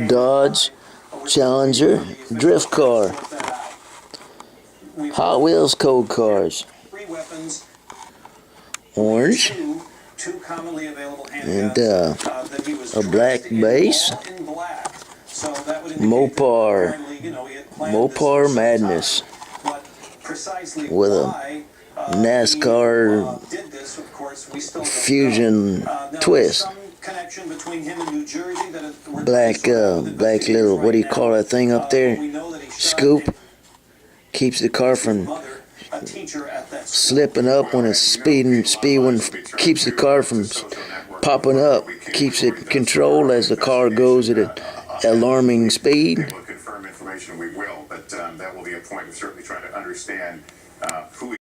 Dodge Challenger drift car. Hot Wheels code cars. Orange. And a black base. Mopar Madness with a NASCAR Fusion twist. Black little, what do you call that thing up there? Scoop. Keeps the car from slipping up when it's speeding. Keeps the car from popping up. Keeps it controlled as the car goes at an alarming speed. Confirm information, we will, but that will be a point of certainly trying to understand who